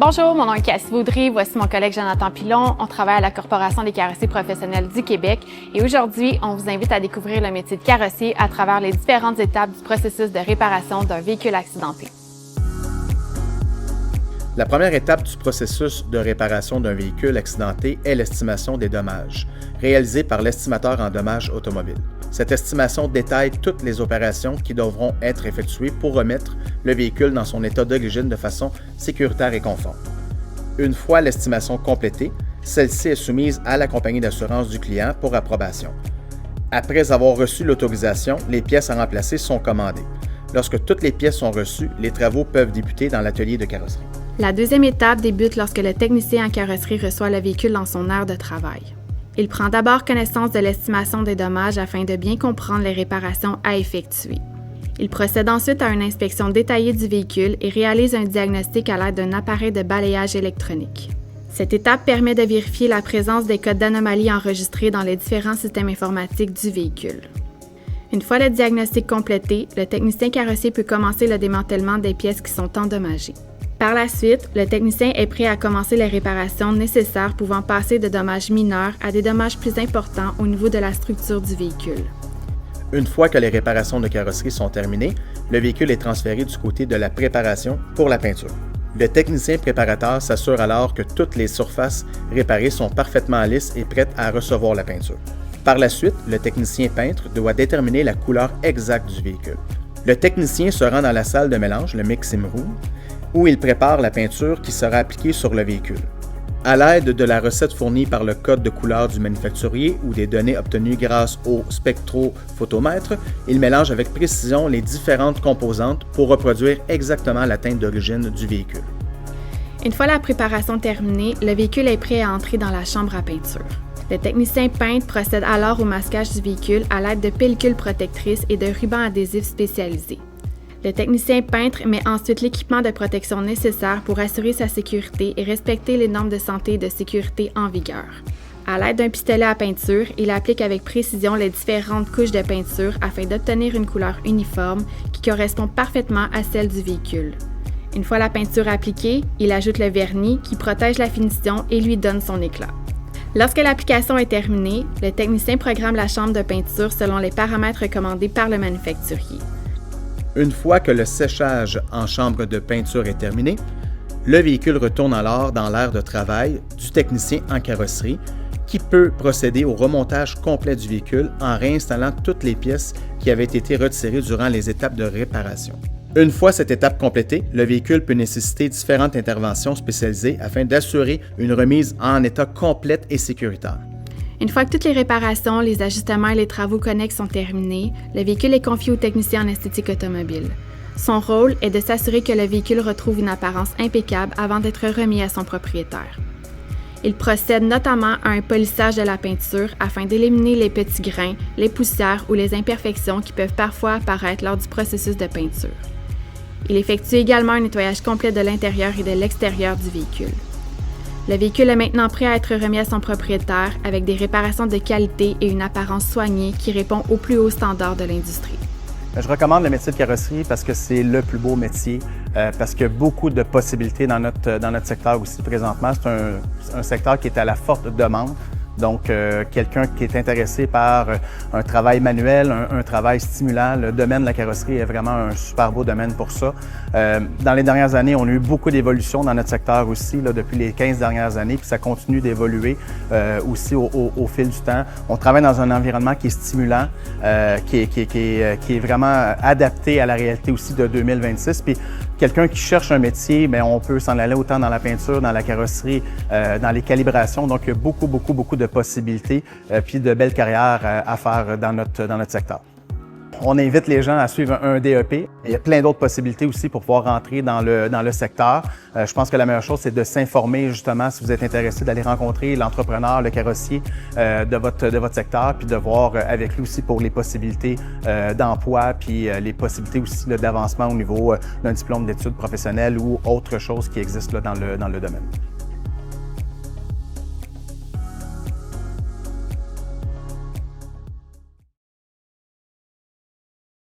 Bonjour, mon nom est Cassie Vaudry, voici mon collègue Jonathan Pilon. On travaille à la Corporation des carrossiers professionnels du Québec et aujourd'hui, on vous invite à découvrir le métier de carrossier à travers les différentes étapes du processus de réparation d'un véhicule accidenté. La première étape du processus de réparation d'un véhicule accidenté est l'estimation des dommages, réalisée par l'estimateur en dommages automobiles. Cette estimation détaille toutes les opérations qui devront être effectuées pour remettre le véhicule dans son état d'origine de façon sécuritaire et conforme. Une fois l'estimation complétée, celle-ci est soumise à la compagnie d'assurance du client pour approbation. Après avoir reçu l'autorisation, les pièces à remplacer sont commandées. Lorsque toutes les pièces sont reçues, les travaux peuvent débuter dans l'atelier de carrosserie. La deuxième étape débute lorsque le technicien en carrosserie reçoit le véhicule dans son aire de travail. Il prend d'abord connaissance de l'estimation des dommages afin de bien comprendre les réparations à effectuer. Il procède ensuite à une inspection détaillée du véhicule et réalise un diagnostic à l'aide d'un appareil de balayage électronique. Cette étape permet de vérifier la présence des codes d'anomalie enregistrés dans les différents systèmes informatiques du véhicule. Une fois le diagnostic complété, le technicien carrossier peut commencer le démantèlement des pièces qui sont endommagées. Par la suite, le technicien est prêt à commencer les réparations nécessaires pouvant passer de dommages mineurs à des dommages plus importants au niveau de la structure du véhicule. Une fois que les réparations de carrosserie sont terminées, le véhicule est transféré du côté de la préparation pour la peinture. Le technicien préparateur s'assure alors que toutes les surfaces réparées sont parfaitement lisses et prêtes à recevoir la peinture. Par la suite, le technicien peintre doit déterminer la couleur exacte du véhicule. Le technicien se rend dans la salle de mélange, le mixing room, où il prépare la peinture qui sera appliquée sur le véhicule. À l'aide de la recette fournie par le code de couleur du manufacturier ou des données obtenues grâce au spectrophotomètre, il mélange avec précision les différentes composantes pour reproduire exactement la teinte d'origine du véhicule. Une fois la préparation terminée, le véhicule est prêt à entrer dans la chambre à peinture. Le technicien peintre procède alors au masquage du véhicule à l'aide de pellicules protectrices et de rubans adhésifs spécialisés. Le technicien peintre met ensuite l'équipement de protection nécessaire pour assurer sa sécurité et respecter les normes de santé et de sécurité en vigueur. À l'aide d'un pistolet à peinture, il applique avec précision les différentes couches de peinture afin d'obtenir une couleur uniforme qui correspond parfaitement à celle du véhicule. Une fois la peinture appliquée, il ajoute le vernis qui protège la finition et lui donne son éclat. Lorsque l'application est terminée, le technicien programme la chambre de peinture selon les paramètres recommandés par le manufacturier. Une fois que le séchage en chambre de peinture est terminé, le véhicule retourne alors dans l'aire de travail du technicien en carrosserie qui peut procéder au remontage complet du véhicule en réinstallant toutes les pièces qui avaient été retirées durant les étapes de réparation. Une fois cette étape complétée, le véhicule peut nécessiter différentes interventions spécialisées afin d'assurer une remise en état complète et sécuritaire. Une fois que toutes les réparations, les ajustements et les travaux connexes sont terminés, le véhicule est confié au technicien en esthétique automobile. Son rôle est de s'assurer que le véhicule retrouve une apparence impeccable avant d'être remis à son propriétaire. Il procède notamment à un polissage de la peinture afin d'éliminer les petits grains, les poussières ou les imperfections qui peuvent parfois apparaître lors du processus de peinture. Il effectue également un nettoyage complet de l'intérieur et de l'extérieur du véhicule. Le véhicule est maintenant prêt à être remis à son propriétaire avec des réparations de qualité et une apparence soignée qui répond aux plus hauts standards de l'industrie. Je recommande le métier de carrosserie parce que c'est le plus beau métier, parce qu'il y a beaucoup de possibilités dans notre secteur aussi présentement. C'est un secteur qui est à la forte demande. Donc, quelqu'un qui est intéressé par un travail manuel, un travail stimulant, le domaine de la carrosserie est vraiment un super beau domaine pour ça. Dans les dernières années, on a eu beaucoup d'évolutions dans notre secteur aussi, là, depuis les 15 dernières années, puis ça continue d'évoluer aussi au fil du temps. On travaille dans un environnement qui est stimulant, qui est vraiment adapté à la réalité aussi de 2026. Puis, quelqu'un qui cherche un métier, bien, on peut s'en aller autant dans la peinture, dans la carrosserie, dans les calibrations. Donc, il y a beaucoup de possibilités puis de belles carrières à faire dans notre secteur. On invite les gens à suivre un DEP. Il y a plein d'autres possibilités aussi pour pouvoir rentrer dans le secteur. Je pense que la meilleure chose, c'est de s'informer justement si vous êtes intéressé d'aller rencontrer l'entrepreneur, le carrossier de votre secteur, puis de voir avec lui aussi pour les possibilités d'emploi, puis les possibilités aussi d'avancement au niveau d'un diplôme d'études professionnelles ou autre chose qui existe là, dans le domaine.